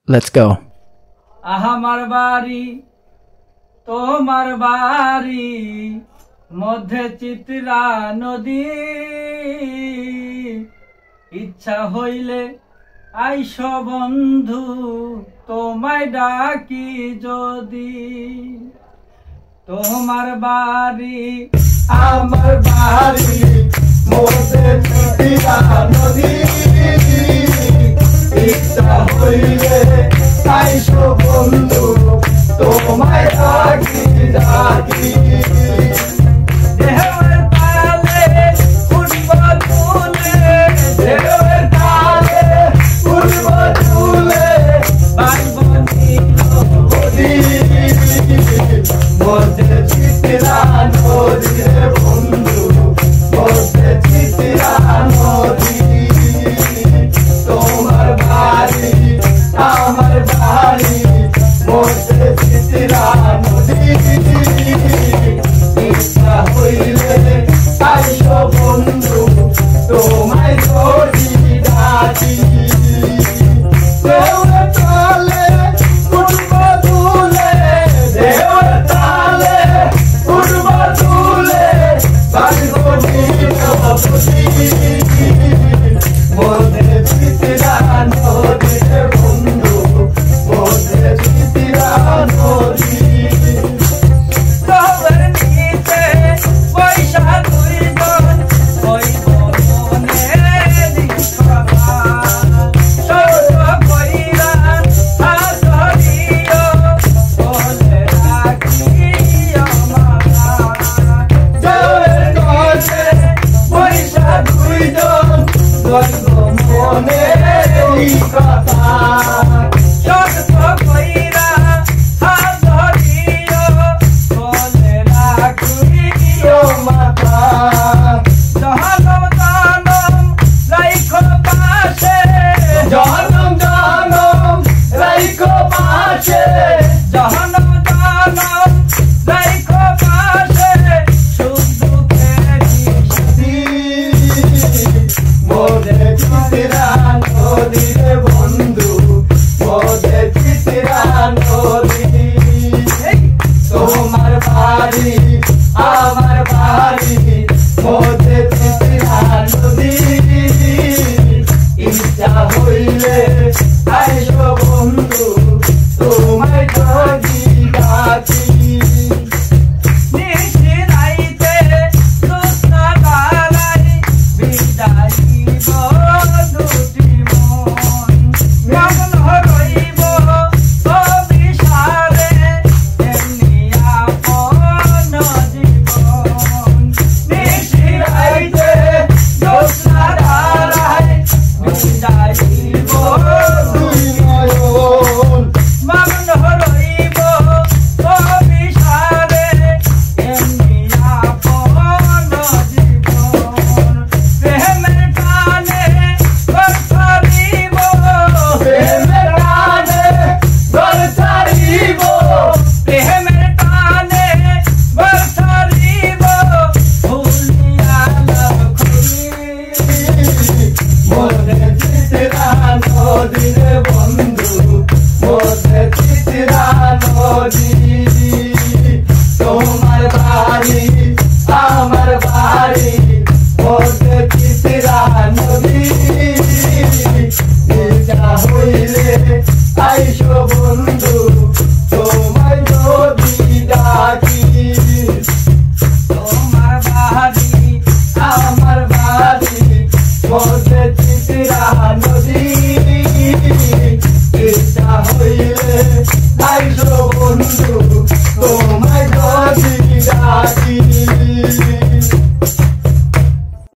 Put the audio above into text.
Let's go. আমার বাড়ি তোমার বাড়ি মধ্যে চিত্রা নদী ইচ্ছা হইলে আইসো বন্ধু তোমায় ডাকি যদি তোমার বাড়ি আমার বাড়ি মধ্যে চিত্রা নদী ইচ্ছা হইলে আইসো বন্ধু তোমায় ডাকি ডাকি ঢেউয়ের তালে উঠব তুলে ঢেউয়ের তালে উঠব তুলে বাইব নীল নদী মধ্যে চিত্রা নদী রে বন্ধু মধ্যে চিত্রা নদী তোমার বাড়ি আমার বাড়ি মধ্যে চিত্রা নদী ইচ্ছা হইলে আইসো বন্ধু তোমায় ধরি ডাকি ঢেউয়ের তালে উঠব তুলে ঢেউয়ের তালে উঠব তুলে বাইব নীল নদী মধ্যে চিত্রা নদী রে বন্ধু মধ্যে চিত্রা নদী তবের নিচে পয়সা দুইজন হইব মনে লিখবা সব কইরা হাত ধরিও বলে রাখিও মামা ঢেউয়ের কাছে পয়সা দুইজন বলব মনে এই কথা সব কইরা হাত ধরিও বলে রাখিও মাতা জহনম জনম রাইখো পাশে জনম জনম রাইখো পাশে জহনম জনম রাইখো পাশে সুখ দুঃখে মধ্যে চিত্রা নদী রে বন্ধু মধ্যে চিত্রা নদী তোমার বাড়ি আমার বাড়ি মধ্যে চিত্রা নদী ইচ্ছা হইলে আইসো বন্ধু তোমায় যদি ডাকি নিশিরাইতে সুস্না বালাই বিদাইব দুটি মন মগ্ন রইব অভিসারে এমনি আপন জীবন নিশিরাইতে সুস্না বালাই বিদাইব দুই নয়ন মগ্ন রইব অভিসারে এমনি আপন জীবন প্রেমের টানে বছরিব প্রেমের টানে ঘর ছাড়িব প্রেমের টানে বছরিব ভুলিয়া লখি মধ্যে চিত্রা নদী রে বন্ধু মধ্যে চিত্রা নদী তোমার বাড়ি আমার বাড়ি মধ্যে চিত্রা নদী ইচ্ছা হইলে আইসো বন্ধু তোমায় যদি ডাকি তোমার বাড়ি আমার বাড়ি মধ্যে চিত্রা নদী